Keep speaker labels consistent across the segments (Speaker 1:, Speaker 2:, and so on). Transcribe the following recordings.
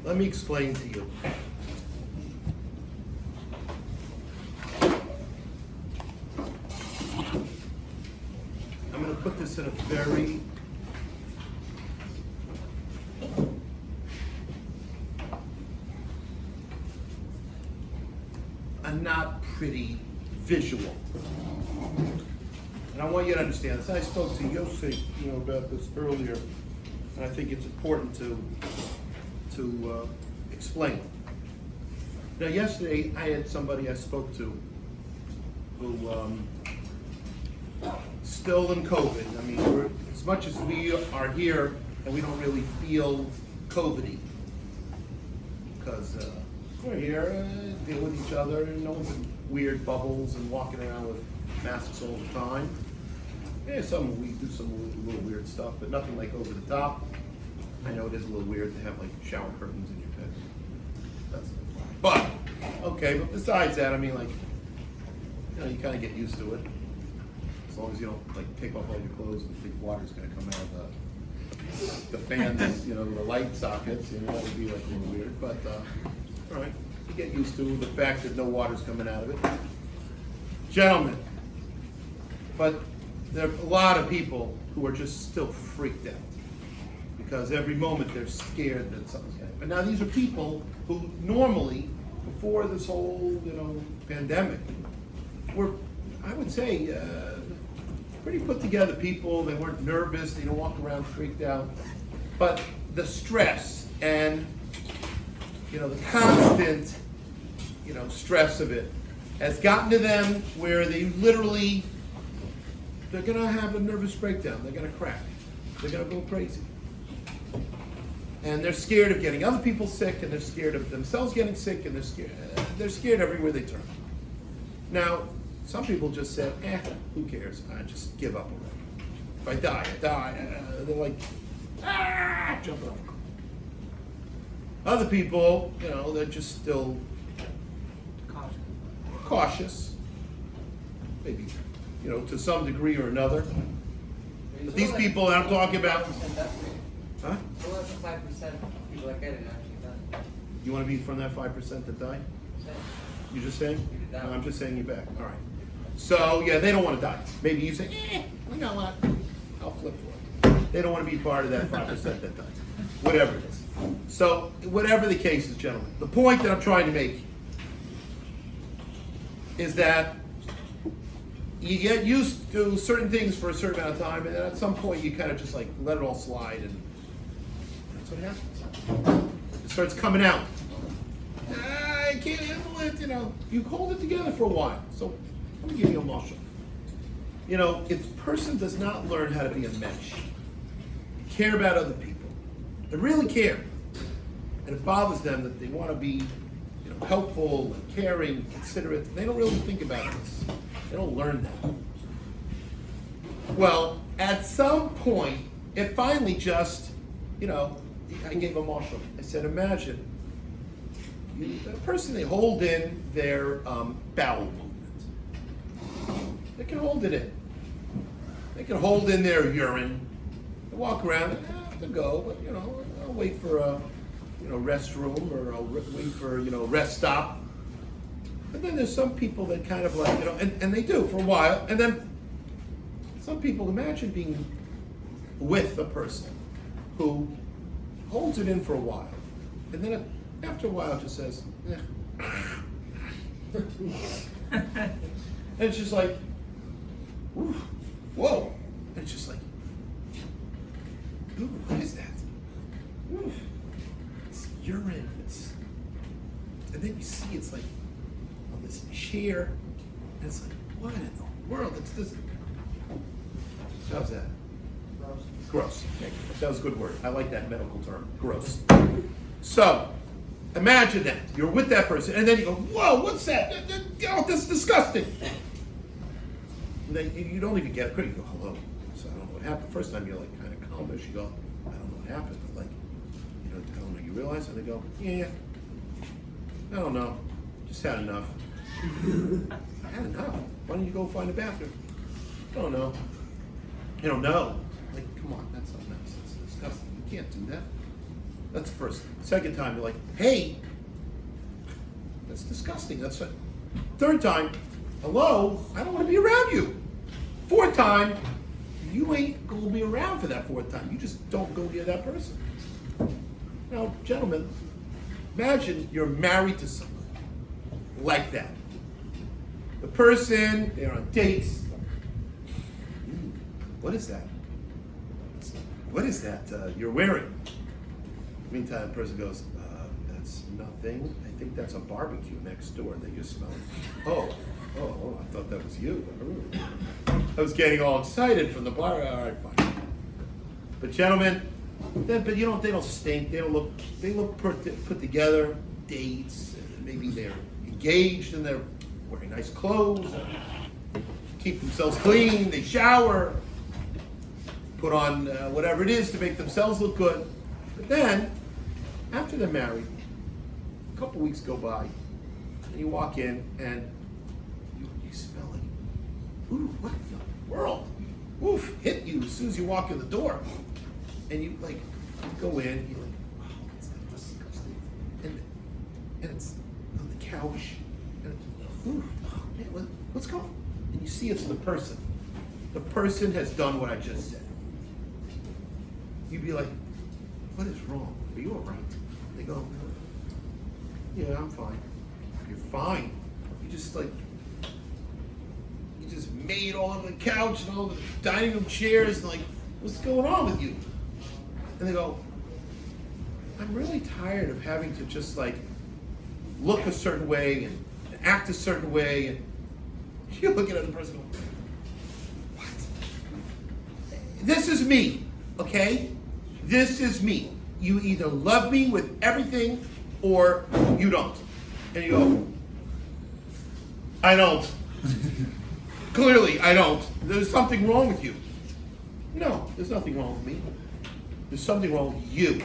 Speaker 1: Let me explain to you. I'm going to put this in a very not pretty visual. And I want you to understand this. I spoke to Yossi, about this earlier, and I think it's important to explain. Now, yesterday I had somebody I spoke to who still in COVID. I mean, as much as we are here and we don't really feel COVID-y, because we're here, deal with each other, no one's in weird bubbles and walking around with masks all the time. Yeah, we do some little weird stuff, but nothing like over the top. I know it is a little weird to have like shower curtains in your bed. That's fine. But, okay, but besides that, I mean, like, you kind of get used to it. As long as you don't like take off all your clothes and think water's gonna come out of the fans, the light sockets, that would be like a little weird, but all right, you get used to the fact that no water's coming out of it. Gentlemen, but there are a lot of people who are just still freaked out because every moment they're scared that something's going to happen. Now, these are people who normally, before this whole, pandemic, were, I would say, pretty put together people. They weren't nervous. They didn't walk around freaked out. But the stress and the constant, stress of it has gotten to them where they're gonna have a nervous breakdown. They're gonna crack. They're gonna go crazy. And they're scared of getting other people sick, and they're scared of themselves getting sick, and they're scared everywhere they turn. Now, some people just said, who cares? I just give up already. If I die, I die. They're like, jumping off. Other people, they're just still cautious, maybe, to some degree or another. But these people that I'm talking about, huh?
Speaker 2: So less than 5% people that get it actually die.
Speaker 1: You want to be from that 5% that die? You just saying? No, I'm just saying you back. All right. So yeah, they don't want to die. Maybe you say, you know what? I'll flip for it. They don't want to be part of that 5% that dies. Whatever it is. So, whatever the case is, gentlemen, the point that I'm trying to make is that you get used to certain things for a certain amount of time, and then at some point you kind of just like let it all slide, and that's what happens. It starts coming out. I can't handle it, You hold it together for a while. So, let me give you a muscle. If a person does not learn how to be a mesh, care about other people, they really care, and it bothers them that they want to be, helpful and caring, considerate. They don't really think about this. They don't learn that. Well, at some point, it finally just, I gave a marshal. I said, imagine a person, they hold in their bowel movement. They can hold it in. They can hold in their urine. They walk around. I have to go, but I'll wait for a restroom, or I'll wait for rest stop. And then there's some people that kind of like and they do for a while. And then some people, imagine being with a person who holds it in for a while, and then after a while just says, and it's just like, whoa, and it's just like, ooh, what is that? Ooh, it's urine. And then you see it's like on this chair, and it's like, what in the world? It's this. How's that? Gross. Okay. That was a good word. I like that medical term. Gross. So, imagine that. You're with that person, and then you go, whoa, what's that? Oh, that's disgusting. And then you don't even get a credit. You go, hello. So I don't know what happened. First time you're like kind of calmish. You go, I don't know what happened. But like, I don't know. You realize? And they go, yeah. I don't know. Just had enough. I had enough. Why don't you go find a bathroom? I don't know. You don't know. Like, come on, that's so nice. It's disgusting. You can't do that. That's the first. Second time, you're like, hey, that's disgusting. That's it. Third time, hello, I don't want to be around you. Fourth time, you ain't going to be around for that fourth time. You just don't go near that person. Now, gentlemen, imagine you're married to someone like that. The person, they're on dates. What is that? What is that you're wearing? Meantime, the person goes, that's nothing. I think that's a barbecue next door that you smell. Oh, I thought that was you. I was getting all excited from the bar. All right, fine. But gentlemen, they don't stink. They look put together. Dates, maybe they're engaged and they're wearing nice clothes, keep themselves clean. They shower, put on whatever it is to make themselves look good. But then, after they're married, a couple weeks go by, and you walk in and you smell it. Ooh, what the world? Oof, hit you as soon as you walk in the door. And you go in, you're like, wow, it's disgusting. And it's on the couch. And it's, ooh, man, what's going on? And you see it's the person. The person has done what I just said. You'd be like, what is wrong? Are you all right? They go, yeah, I'm fine. You're fine. You just made all of the couch and all the dining room chairs and what's going on with you? And they go, I'm really tired of having to just look a certain way and act a certain way. And you're looking at the person going, what? This is me, okay? This is me. You either love me with everything or you don't. And you go, I don't. Clearly, I don't. There's something wrong with you. No, there's nothing wrong with me. There's something wrong with you.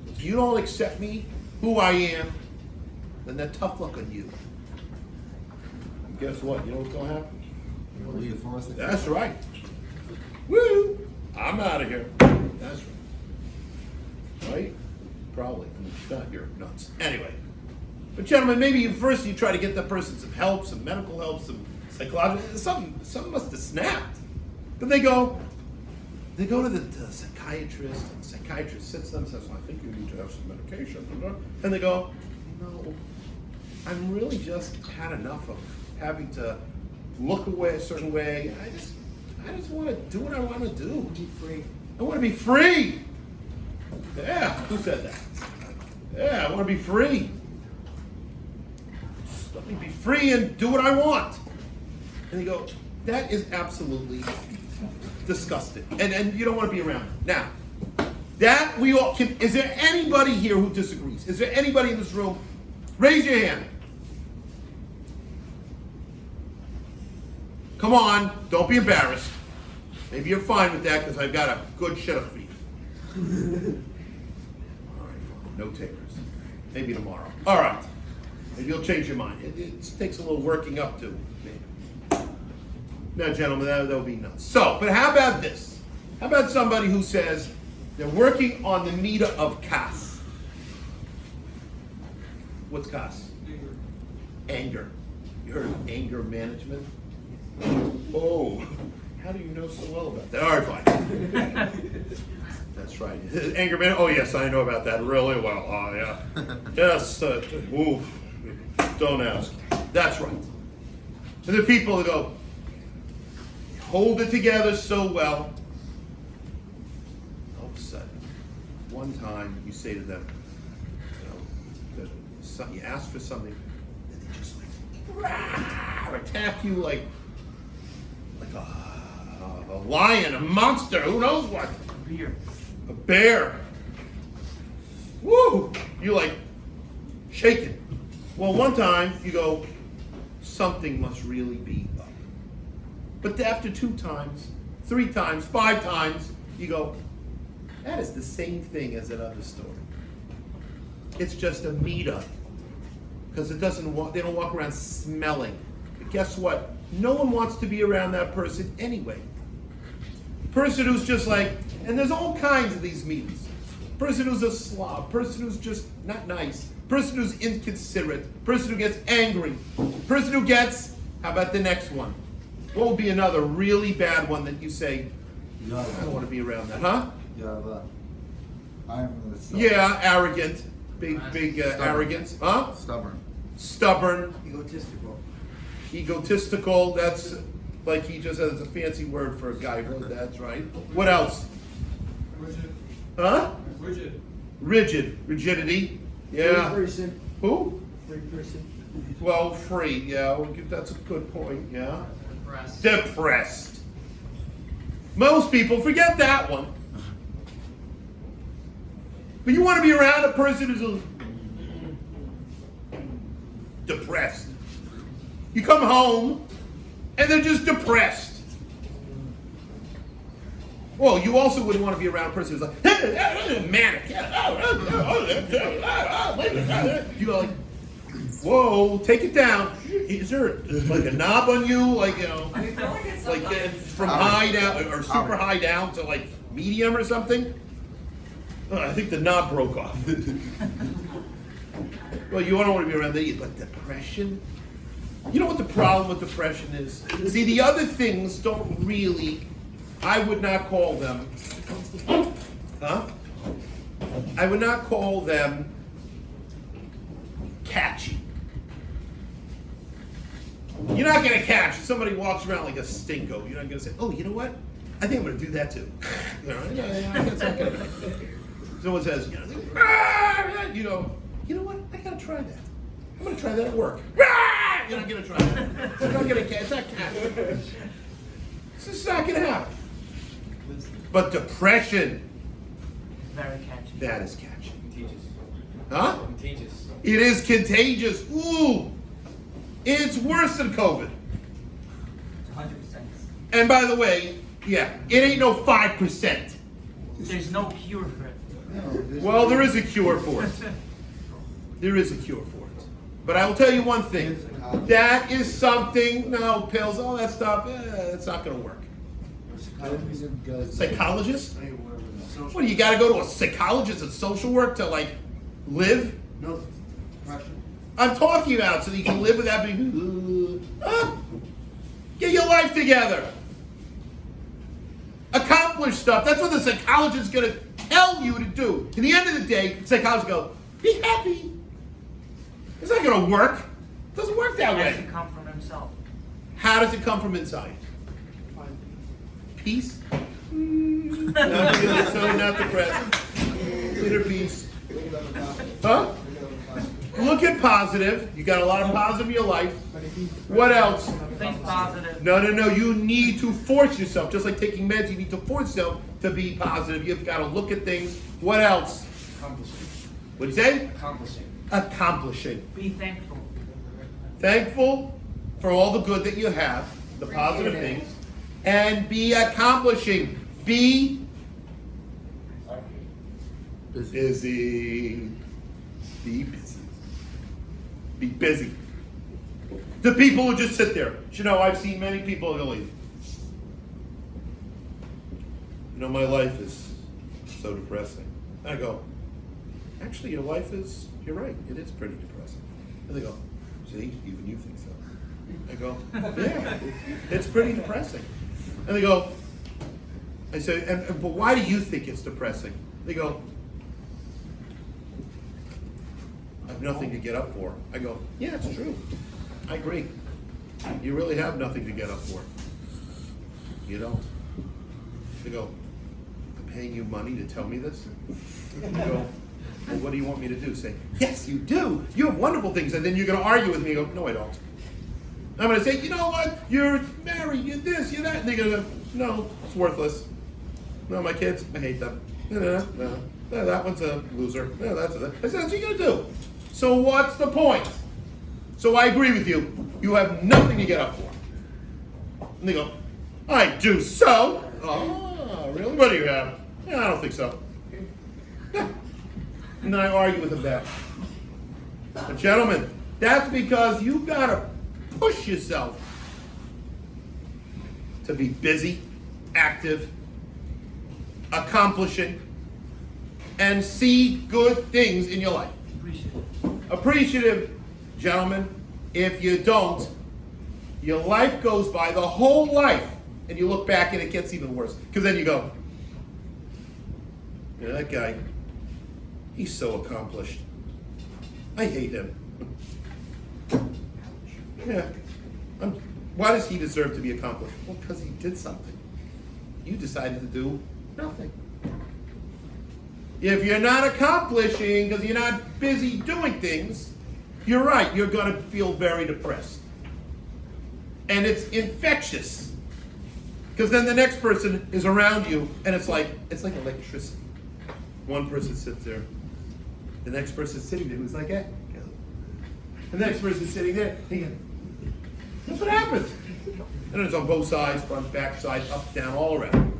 Speaker 1: If you don't accept me, who I am, then that tough luck on you. And guess what? You know what's going to happen?
Speaker 3: You want to leave the forest?
Speaker 1: That's right. Woo! I'm out of here. That's right. Right? Probably. I mean, if not, you're nuts. Anyway. But gentlemen, maybe first you try to get that person some help, some medical help, some psychological, something must have snapped. But they go to the psychiatrist, and the psychiatrist sits them and says, I think you need to have some medication. And they go, no, I'm really just had enough of having to look away a certain way. I just want to do what I want to do.
Speaker 3: Be free.
Speaker 1: I want to be free. Yeah, who said that? Yeah, I want to be free. Just let me be free and do what I want. And they go, that is absolutely disgusting. And you don't want to be around it. Now, that we all can, is there anybody here who disagrees? Is there anybody in this room? Raise your hand. Come on, don't be embarrassed. Maybe you're fine with that because I've got a good shit up for you. All right, fine. No takers. Maybe tomorrow. All right. Maybe you'll change your mind. It takes a little working up to. Maybe. Now, gentlemen, that'll be nuts. So, but how about this? How about somebody who says they're working on the meter of kas? What's kas? Anger. You heard of anger management? Oh, how do you know so well about that? All right, fine. That's right. Anger management. Oh, yes, I know about that really well. Oh, yeah. Yes. Ooh, don't ask. That's right. And the people that go, hold it together so well. All of a sudden, one time you say to them, you ask for something, and they just attack you like a lion, a monster, who knows what? A bear. Woo! You're shaking. Well, one time you go, something must really be up. But after 2 times, 3 times, 5 times, you go, that is the same thing as another story. It's just a meet-up. Because they don't walk around smelling. But guess what? No one wants to be around that person anyway. The person who's just and there's all kinds of these meetings. person who's a slob, person who's just not nice, person who's inconsiderate, person who gets angry, person who gets, how about the next one? What would be another really bad one that you say, I don't want to be around that, huh? Yeah, arrogant, big arrogance, huh? Stubborn. Egotistical, that's like he just has a fancy word for a guy, that's right. What else?
Speaker 3: Rigid.
Speaker 1: Huh?
Speaker 3: Rigid.
Speaker 1: Rigidity. Yeah.
Speaker 4: Free person.
Speaker 1: Who?
Speaker 4: Free person.
Speaker 1: Well, free, yeah, that's a good point, yeah. Depressed. Most people forget that one. But you want to be around a person who's depressed. You come home and they're just depressed. Well, you also wouldn't want to be around a person who's like, manic. You go like, whoa, take it down. Is there like a knob on you? Like, you know,
Speaker 2: I feel like it's
Speaker 1: like
Speaker 2: sometimes.
Speaker 1: from high down or super high down to like medium or something? I think the knob broke off. Well, you don't want to be around that, but depression? You know what the problem with depression is? See, the other things don't really, I would not call them, I would not call them catchy. You're not going to catch if somebody walks around like a stinko. You're not going to say, oh, you know what? I think I'm going to do that too. You know, that's not going to. Someone says, you go, you know what? I got to try that. I'm going to try that at work. You're not going to try that. It's not going to catch. It's not catchy. It's just not going to happen. But depression,
Speaker 4: Very catchy.
Speaker 1: that is catchy.
Speaker 3: Contagious.
Speaker 1: Huh?
Speaker 3: Contagious.
Speaker 1: It is contagious. Ooh. It's worse than COVID.
Speaker 4: 100%.
Speaker 1: And by the way, yeah, it ain't no 5%.
Speaker 4: There's no cure for it.
Speaker 1: Well, there is a cure for it. There is a cure for it. But I will tell you one thing. That is something, no, pills, all that stuff, it's not going to work. Psychologist? What, do you got to go to a psychologist at social work to, like, live?
Speaker 5: No, depression.
Speaker 1: I'm talking about so that you can live without being, get your life together. Accomplish stuff. That's what the psychologist is going to tell you to do. At the end of the day, the psychologist go, be happy. It's not going to work. It doesn't work that
Speaker 4: It has to
Speaker 1: way.
Speaker 4: come from himself.
Speaker 1: How does it come from inside? Peace? Not depressed. Inner peace. Huh? Look at positive. You got a lot of positive in your life. What else?
Speaker 4: Think positive.
Speaker 1: No. You need to force yourself. Just like taking meds, you need to force yourself to be positive. You've got to look at things. What else?
Speaker 3: Accomplishing.
Speaker 1: What do you say?
Speaker 3: Accomplishing.
Speaker 4: Be thankful.
Speaker 1: Thankful for all the good that you have, the positive things, and be accomplishing. Be busy. Be busy. Be busy. The people who just sit there. You know, I've seen many people go, you know, my life is so depressing. I go, actually, your life is, you're right, it is pretty depressing. And they go, see, even you think so. I go, yeah, it's pretty depressing. And they go, I say, but why do you think it's depressing? They go, I have nothing to get up for. I go, yeah, it's true. I agree. You really have nothing to get up for. You don't. They go, I'm paying you money to tell me this? I go, well, what do you want me to do? Say, yes, you do. You have wonderful things. And then you're going to argue with me. You go, no, I don't. I'm going to say, you know what? You're married, you're this, you're that. And they're going to go, no, it's worthless. No, my kids, I hate them. No, that one's a loser. No, that's a... I said, that's what you're going to do. So what's the point? So I agree with you. You have nothing to get up for. And they go, I do so. Oh, really? What do you have? Yeah, I don't think so. And then I argue with them back. But gentlemen, that's because you've got to push yourself to be busy, active, accomplishing. and see good things in your life.
Speaker 4: Appreciate it.
Speaker 1: Appreciative, gentlemen. If you don't, your life goes by, the whole life, and you look back and it gets even worse. Because then you go, yeah, that guy, he's so accomplished. I hate him. Yeah. Why does he deserve to be accomplished? Well, because he did something. You decided to do nothing. If you're not accomplishing because you're not busy doing things, you're right, you're going to feel very depressed. And it's infectious. Because then the next person is around you and it's like electricity. One person sits there, the next person is sitting there who's like, eh. The next person is sitting there, thinking, that's what happens. And it's on both sides, front, back, side, up, down, all around.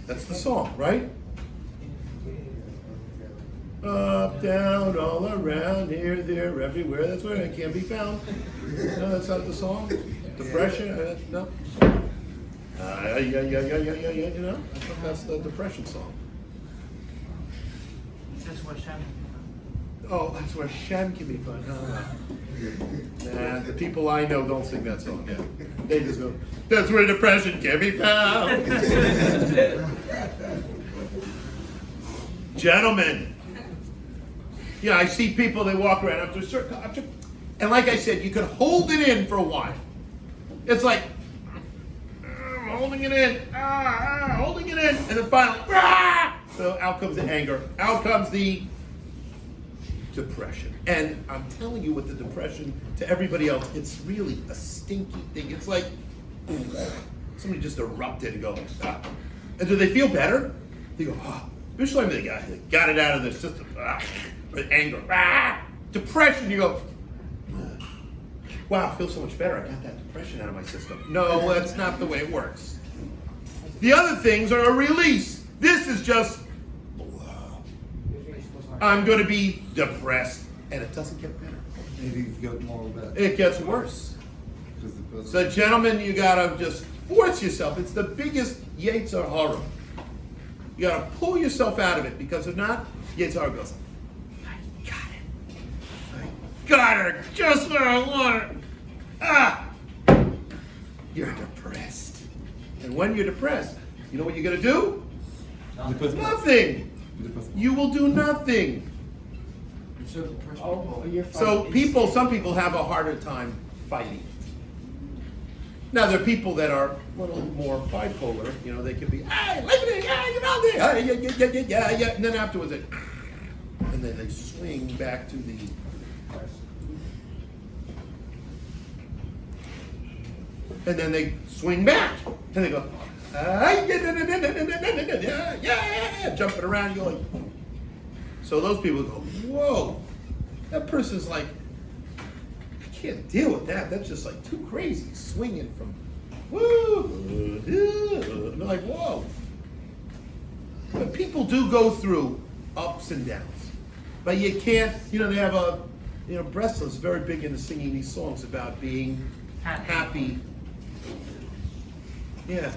Speaker 1: That's the song, right? Up, down, all around, here, there, everywhere. That's where it can't be found. No, that's not the song. Depression, no. Yeah, you know? I think that's the depression song.
Speaker 4: That's what Shem.
Speaker 1: Oh, that's where Shem can be found. Nah, the people I know don't sing that song. Yeah, they just go, that's where depression can be found. Gentlemen, yeah, I see people, they walk around after a certain, and like I said, you can hold it in for a while. It's like, I'm holding it in, holding it in, and then finally, so out comes the anger, out comes the depression. And I'm telling you, with the depression, to everybody else, it's really a stinky thing. It's like somebody just erupted and go, and do they feel better? They go, especially when they got it out of their system. With anger, depression, you go, wow, I feel so much better. I got that depression out of my system. No, that's not the way it works. The other things are a release. This is just, I'm going to be depressed, and it doesn't get better.
Speaker 3: Maybe you get more of that.
Speaker 1: It gets worse. So, gentlemen, you got to just force yourself. It's the biggest Yetzer Hara. You got to pull yourself out of it, because if not, Yetzer Hara goes, I got it. I got her just where I want her. You're depressed. And when you're depressed, you know what you're going to do? Nothing. You will do nothing. So some people have a harder time fighting. Now there are people that are a little more bipolar. You know, they can be, hey, look at it, yeah, you know, yeah, and then afterwards, and then they swing back to the. And then they swing back, and they go, yeah, jumping around, going. So those people go, whoa, that person's like, I can't deal with that. That's just like too crazy, swinging from, woo, and they're like, whoa. But people do go through ups and downs, but you can't. You know, they have a, you know, Breslov's very big into singing these songs about being happy. Yeah.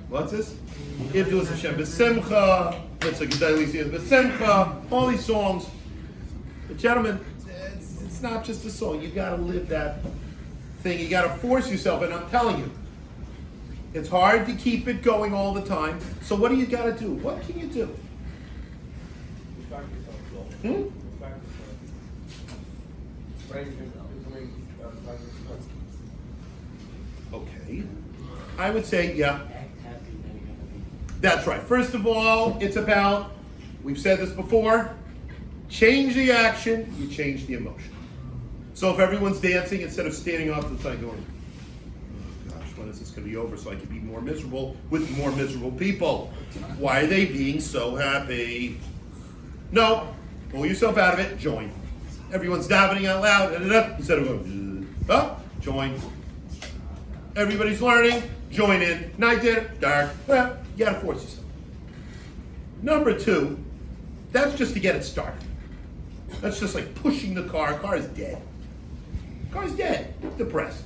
Speaker 1: What's this? Ibdus Hashem b'simcha. Let's look at b'simcha. All these songs. But gentlemen, it's not just a song. You got to live that thing. You got to force yourself. And I'm telling you, it's hard to keep it going all the time. So what do you got to do? What can you do? Okay. I would say, yeah. That's right. First of all, it's about, we've said this before, change the action, you change the emotion. So if everyone's dancing, instead of standing off to the side going, oh gosh, when is this going to be over so I can be more miserable with more miserable people? Why are they being so happy? No, pull yourself out of it, join. Everyone's davening out loud, instead of going, join. Everybody's learning, join in. Night dinner, dark, you gotta force yourself. Number 2, that's just to get it started. That's just like pushing the car. Car is dead. Car's dead. Depressed.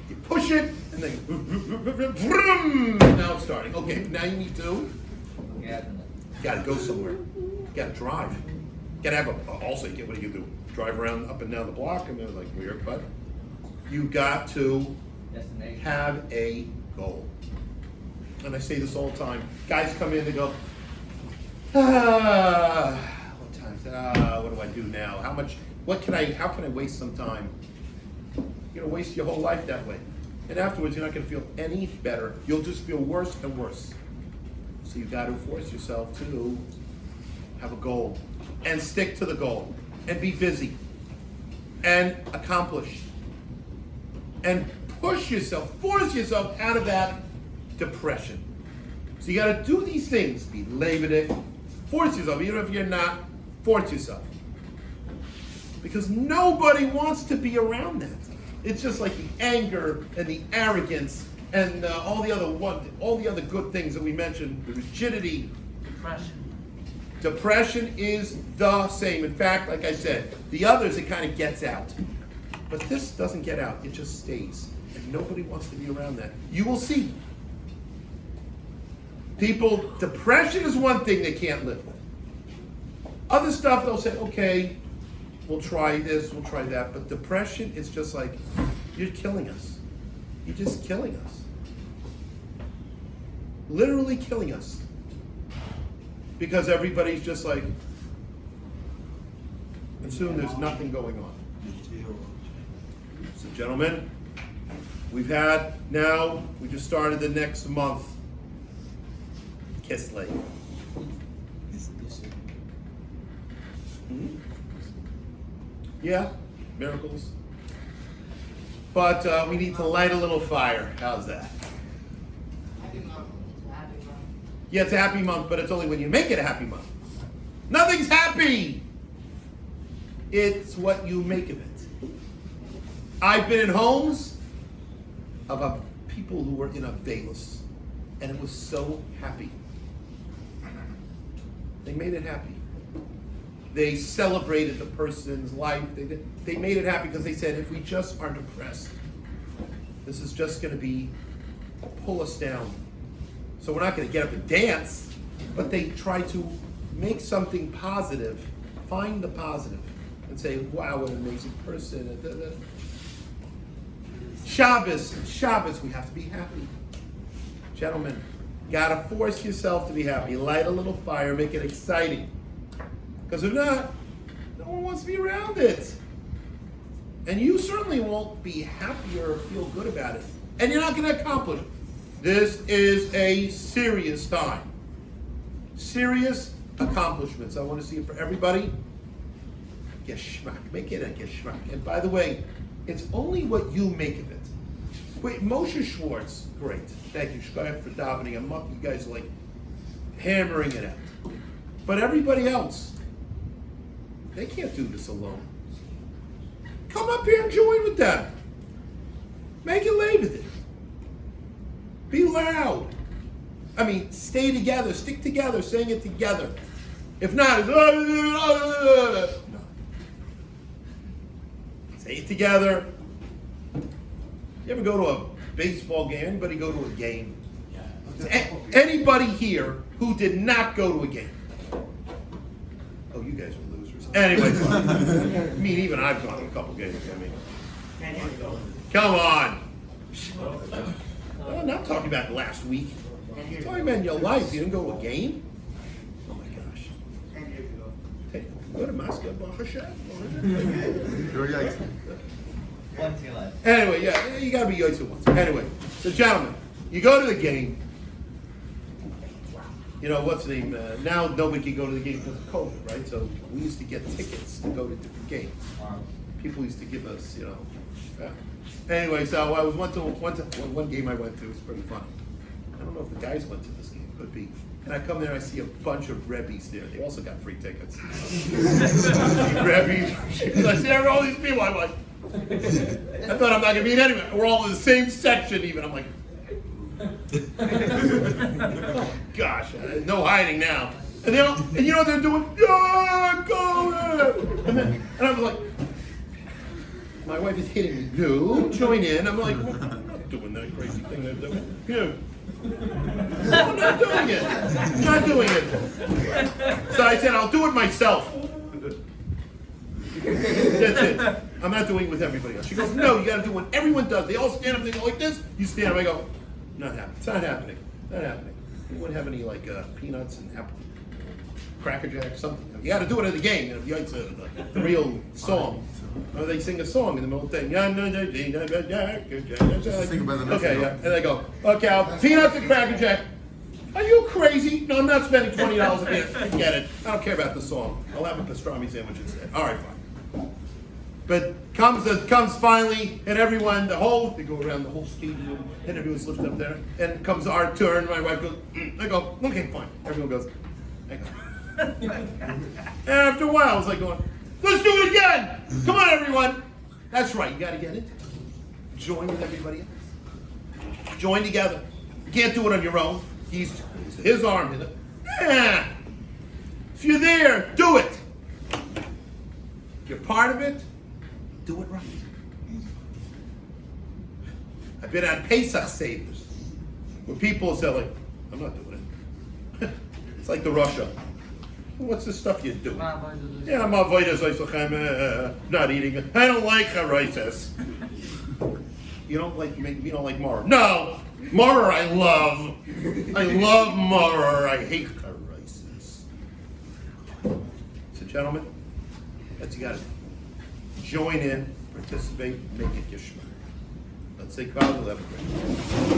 Speaker 1: You push it, And then, vroom, now it's starting. Okay, now you need to,
Speaker 2: Yeah.
Speaker 1: gotta go somewhere. You gotta drive. Gotta have also, what do you do? Drive around up and down the block, and they're like weird, but you got to
Speaker 2: Destination.
Speaker 1: have a goal. And I say this all the time. Guys come in, they go, what time is it? What do I do now? How can I waste some time? You're gonna waste your whole life that way. And afterwards, you're not gonna feel any better. You'll just feel worse and worse. So you gotta force yourself to have a goal and stick to the goal and be busy and accomplish and push yourself, force yourself out of that depression. So you gotta do these things, be levert, force yourself, even if you're not, force yourself. Because nobody wants to be around that. It's just like the anger and the arrogance and all the other good things that we mentioned, the rigidity. Depression is the same. In fact, like I said, the others, it kind of gets out. But this doesn't get out, it just stays. And nobody wants to be around that. You will see. People, depression is one thing they can't live with. Other stuff, they'll say, okay, we'll try this, we'll try that. But depression is just like, you're killing us. You're just killing us. Literally killing us. Because everybody's just like, and soon there's nothing going on. So gentlemen, we just started the next month, Kislev. Yeah, miracles. But we need to light a little fire. How's that? Yeah, it's a happy month, but it's only when you make it a happy month. Nothing's happy! It's what you make of it. I've been in homes of people who were in a Velas, and it was so happy. They made it happy. They celebrated the person's life. They made it happy because they said, if we just are depressed, this is just going to pull us down. So we're not going to get up and dance, but they try to make something positive, find the positive, and say, wow, what an amazing person. Shabbos, we have to be happy. Gentlemen, gotta force yourself to be happy. Light a little fire, make it exciting. Because if not, no one wants to be around it. And you certainly won't be happy or feel good about it. And you're not gonna accomplish it. This is a serious time. Serious accomplishments. I want to see it for everybody. Geschmack. Make it a geschmack. And by the way, it's only what you make of it. Wait, Moshe Schwartz, great. Thank you, Shkoyach, for davening. You guys are like hammering it out. But everybody else, they can't do this alone. Come up here and join with them. Make it levert. Be loud. I mean, stay together, stick together, saying it together. If not, it's no. Say it together. You ever go to a baseball game? Anybody go to a game? Anybody here who did not go to a game? Oh, you guys are losers. Anyway, I mean, even I've gone to a couple games. I mean, come on. I'm not talking about last week. I'm talking about in your life. You didn't go to a game? Oh my gosh. Hey, go to Moscow, Anyway, yeah, you gotta be yoitzer once. Anyway, so gentlemen, you go to the game. You know, what's the name? Now nobody can go to the game because of COVID, right? So we used to get tickets to go to different games. People used to give us, you know. Anyway, so I was one game I went to. It was pretty funny. I don't know if the guys went to this game. Could be. And I come there, I see a bunch of Rebbes there. They also got free tickets. Rebbes. I see all these people. I'm like, I thought I'm not gonna be in anywhere. We're all in the same section. Even I'm like, oh, gosh, no hiding now. And you know what they're doing? Yeah, go! And I was like, my wife is hitting me. No, join in. I'm like, doing that crazy thing they're doing. Yeah. No, I'm not doing it. I'm not doing it. So I said, I'll do it myself. That's it. I'm not doing it with everybody else. She goes, no, you got to do what everyone does. They all stand up, they go like this. You stand up. I go, not happening. It's not happening. Not happening. Anyone have any like peanuts and apple, Cracker Jack, something? You got to do it at the game. You know, it's the real song. Or they sing a song in the middle of the thing.
Speaker 3: Sing about the
Speaker 1: Okay, yeah. And they go, okay, peanuts and Cracker Jack. Are you crazy? No, I'm not spending $20 a minute. Forget it. I don't care about the song. I'll have a pastrami sandwich instead. All right, fine. But comes finally, and everyone, they go around the whole stadium, and everyone's lifted up there. And comes our turn. My wife goes, I go, okay, fine. Everyone goes, I go. And after a while, I was like going, let's do it again. Come on, everyone. That's right. You got to get it. Join with everybody else. Join together. You can't do it on your own. He's his arm. Yeah. If you're there, do it. If you're part of it, do it right. I've been at Pesach Seder's where people say, like, I'm not doing it. It's like the rosh. What's the stuff you do? Yeah, I'm not eating it. I don't like haraises. You don't like maror. No! Maror I love. I love maror. I hate haraises. So gentlemen, that's you gotta do. Join in, participate, make it Yeshma. Let's say God will have a great day.